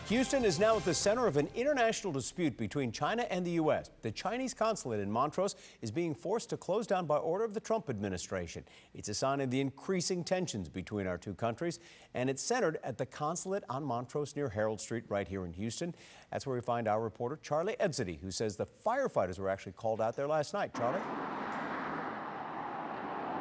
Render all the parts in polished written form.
Houston is now at the center of an international dispute between China and the U.S. The Chinese consulate in Montrose is being forced to close down by order of the Trump administration. It's a sign of the increasing tensions between our two countries, and it's centered at the consulate on Montrose near Herald Street right here in Houston. That's where we find our reporter, Charlie Edsity, who says the firefighters were actually called out there last night. Charlie?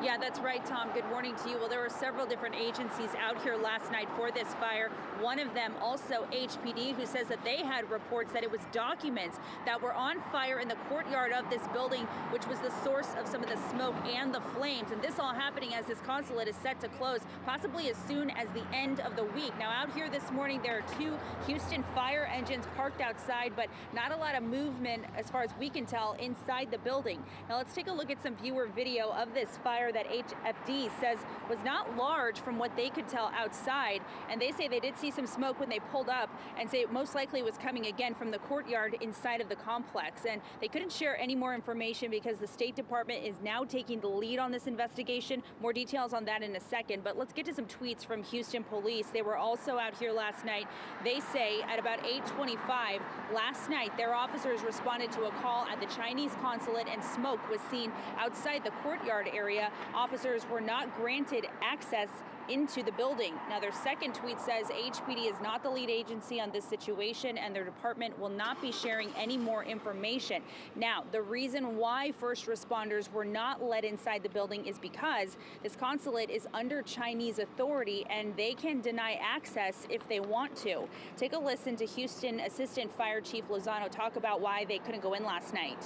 Yeah, that's right, Tom. Good morning to you. Well, there were several different agencies out here last night for this fire. One of them also HPD, who says that they had reports that it was documents that were on fire in the courtyard of this building, which was the source of some of the smoke and the flames. And this all happening as this consulate is set to close, possibly as soon as the end of the week. Now, out here this morning, there are 2 Houston fire engines parked outside, but not a lot of movement, as far as we can tell, inside the building. Now, let's take a look at some viewer video of this fire that HFD says was not large from what they could tell outside, and they say they did see some smoke when they pulled up, and say it most likely was coming again from the courtyard inside of the complex. And they couldn't share any more information because the State Department is now taking the lead on this investigation. More details on that in a second, but let's get to some tweets from Houston police. They were also out here last night. They say at about 8:25 last night, their officers responded to a call at the Chinese consulate, and smoke was seen outside the courtyard area. Officers were not granted access into the building. Now, their second tweet says HPD is not the lead agency on this situation, and their department will not be sharing any more information. Now, the reason why first responders were not let inside the building is because this consulate is under Chinese authority, and they can deny access if they want to. Take a listen to Houston Assistant Fire Chief Lozano talk about why they couldn't go in last night.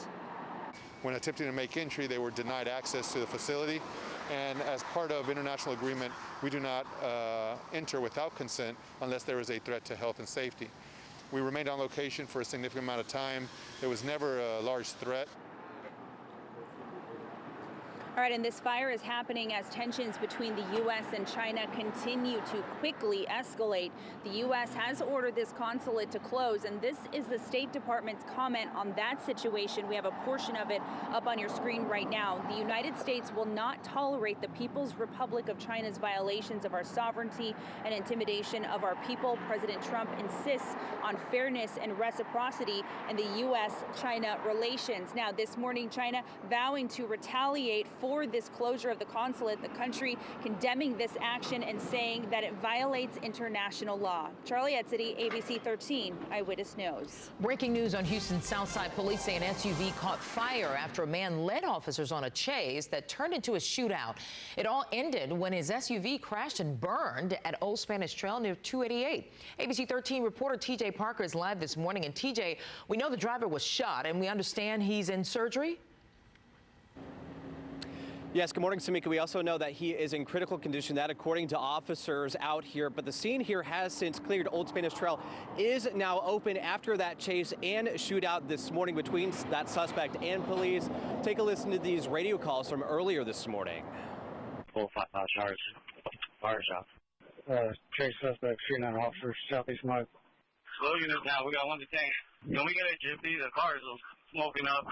When attempting to make entry, they were denied access to the facility, and as part of international agreement, we do not enter without consent unless there is a threat to health and safety. We remained on location for a significant amount of time. There was never a large threat. All right, and this fire is happening as tensions between the U.S. and China continue to quickly escalate. The U.S. has ordered this consulate to close, and this is the State Department's comment on that situation. We have a portion of it up on your screen right now. The United States will not tolerate the People's Republic of China's violations of our sovereignty and intimidation of our people. President Trump insists on fairness and reciprocity in the U.S.-China relations. Now, this morning, China vowing to retaliate for this closure of the consulate, the country condemning this action and saying that it violates international law. Charlie Edsity, ABC13 Eyewitness News. Breaking news on Houston's Southside. Police say an SUV caught fire after a man led officers on a chase that turned into a shootout. It all ended when his SUV crashed and burned at Old Spanish Trail near 288. ABC13 reporter TJ Parker is live this morning. And TJ, we know the driver was shot, and we understand he's in surgery? Yes, good morning, Samika. We also know that he is in critical condition, that according to officers out here. But the scene here has since cleared. Old Spanish Trail is now open after that chase and shootout this morning between that suspect and police. Take a listen to these radio calls from earlier this morning. Full charge. Fire shot. Chase suspect shooting at officers southeast Mike. Slow units now. We got one detained. Can we get a gypsy? The car is smoking up.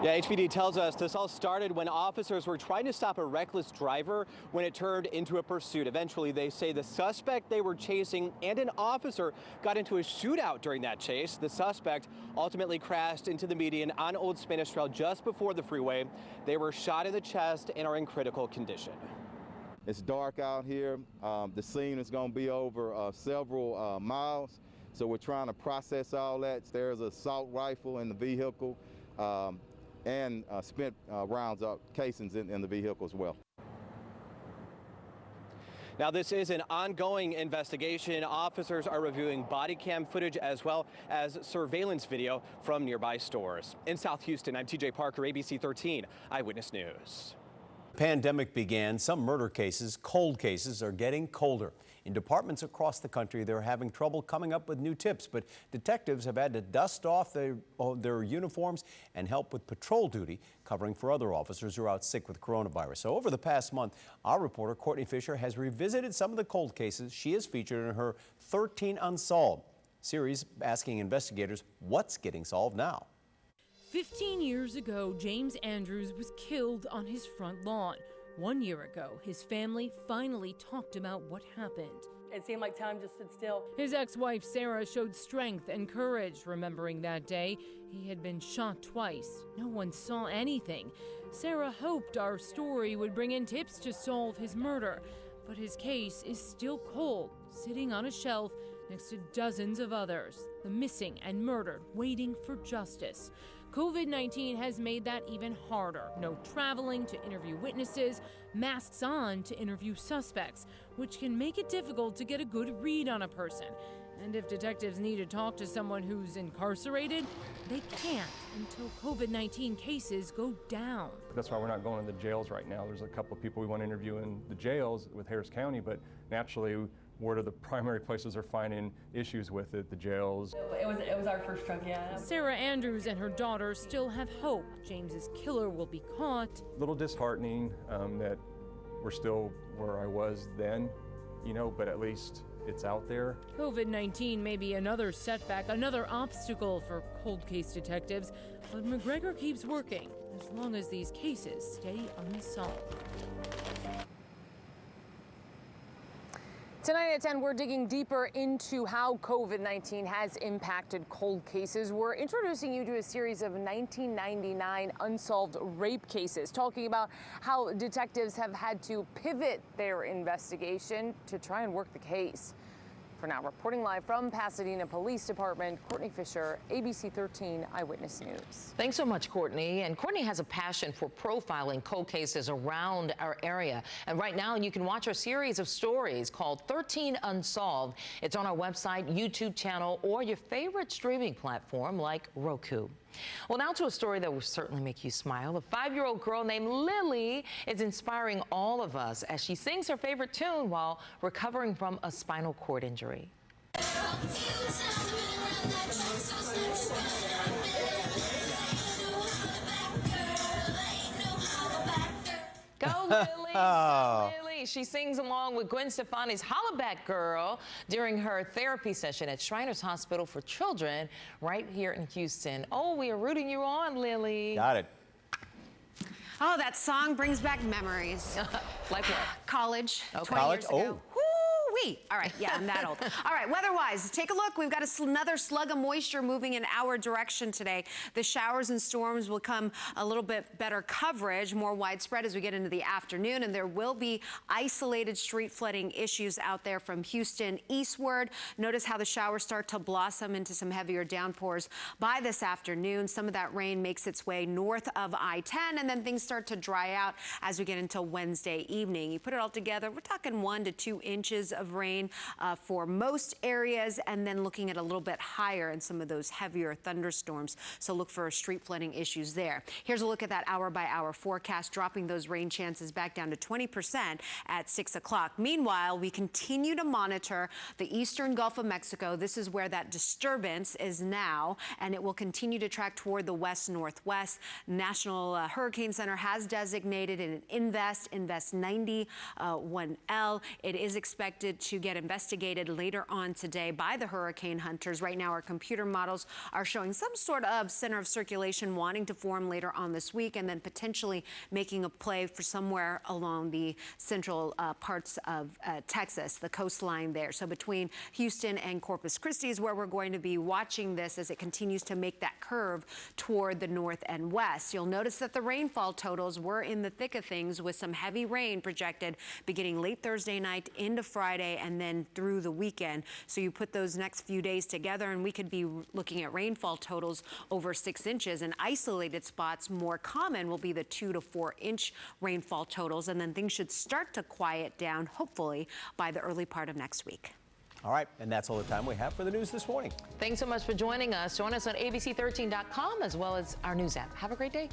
Yeah, HPD tells us this all started when officers were trying to stop a reckless driver when it turned into a pursuit. Eventually, they say the suspect they were chasing and an officer got into a shootout during that chase. The suspect ultimately crashed into the median on Old Spanish Trail just before the freeway. They were shot in the chest and are in critical condition. It's dark out here. The scene is going to be over several miles, so we're trying to process all that. There's an assault rifle in the vehicle. And spent rounds of casings in the vehicle as well. Now, this is an ongoing investigation. Officers are reviewing body cam footage as well as surveillance video from nearby stores. In South Houston, I'm TJ Parker, ABC 13 Eyewitness News. Pandemic began, some murder cases, cold cases, are getting colder. In departments across the country, they're having trouble coming up with new tips, but detectives have had to dust off their uniforms and help with patrol duty, covering for other officers who are out sick with coronavirus. So over the past month, our reporter Courtney Fisher has revisited some of the cold cases she has featured in her 13 Unsolved series, asking investigators what's getting solved now. 15 years ago, James Andrews was killed on his front lawn. 1 year ago, his family finally talked about what happened. It seemed like time just stood still. His ex-wife Sarah showed strength and courage, remembering that day. He had been shot twice. No one saw anything. Sarah hoped our story would bring in tips to solve his murder, but his case is still cold, sitting on a shelf next to dozens of others, the missing and murdered, waiting for justice. COVID-19 has made that even harder. No traveling to interview witnesses, masks on to interview suspects, which can make it difficult to get a good read on a person. And if detectives need to talk to someone who's incarcerated, they can't until COVID-19 cases go down. That's why we're not going to the jails right now. There's a couple of people we want to interview in the jails with Harris County, but naturally, what are the primary places they're finding issues with it? The jails. It was our first truck, yeah. Sarah Andrews and her daughter still have hope James's killer will be caught. A little disheartening that we're still where I was then, you know, but at least it's out there. COVID-19 may be another setback, another obstacle for cold case detectives, but McGregor keeps working as long as these cases stay unsolved. Tonight at 10, we're digging deeper into how COVID-19 has impacted cold cases. We're introducing you to a series of 1999 unsolved rape cases, talking about how detectives have had to pivot their investigation to try and work the case. For now, reporting live from Pasadena Police Department, Courtney Fisher, ABC13 Eyewitness News. Thanks so much, Courtney. And Courtney has a passion for profiling cold cases around our area. And right now, you can watch our series of stories called 13 Unsolved. It's on our website, YouTube channel, or your favorite streaming platform like Roku. Well, now to a story that will certainly make you smile. A 5-year-old girl named Lily is inspiring all of us as she sings her favorite tune while recovering from a spinal cord injury. Go, Lily! Go, Lily! She sings along with Gwen Stefani's Holla Back Girl during her therapy session at Shriners Hospital for Children right here in Houston. Oh, we are rooting you on, Lily. Got it. Oh, that song brings back memories. Like what? College, Okay. 20 years ago. Oh. Woo-wee. All right, yeah, I'm that old. All right, weather-wise, take a look. We've got another slug of moisture moving in our direction today. The showers and storms will come a little bit better coverage, more widespread as we get into the afternoon, and there will be isolated street flooding issues out there from Houston eastward. Notice how the showers start to blossom into some heavier downpours by this afternoon. Some of that rain makes its way north of I-10, and then things start to dry out as we get into Wednesday evening. You put it all together, we're talking 1 to 2 inches of rain for most areas, and then looking at a little bit higher in some of those heavier thunderstorms. So look for street flooding issues there. Here's a look at that hour-by-hour forecast, dropping those rain chances back down to 20% at 6 o'clock. Meanwhile, we continue to monitor the eastern Gulf of Mexico. This is where that disturbance is now, and it will continue to track toward the west-northwest. National Hurricane Center has designated an Invest 91L. It is expected to get investigated later on today by the hurricane hunters. Right now, our computer models are showing some sort of center of circulation wanting to form later on this week, and then potentially making a play for somewhere along the central parts of Texas, the coastline there. So between Houston and Corpus Christi is where we're going to be watching this as it continues to make that curve toward the north and west. You'll notice that the rainfall totals were in the thick of things, with some heavy rain projected beginning late Thursday night into Friday and then through the weekend. So you put those next few days together and we could be looking at rainfall totals over 6 inches. And isolated spots, more common, will be the 2 to 4 inch rainfall totals. And then things should start to quiet down, hopefully, by the early part of next week. All right, and that's all the time we have for the news this morning. Thanks so much for joining us. Join us on ABC13.com as well as our news app. Have a great day.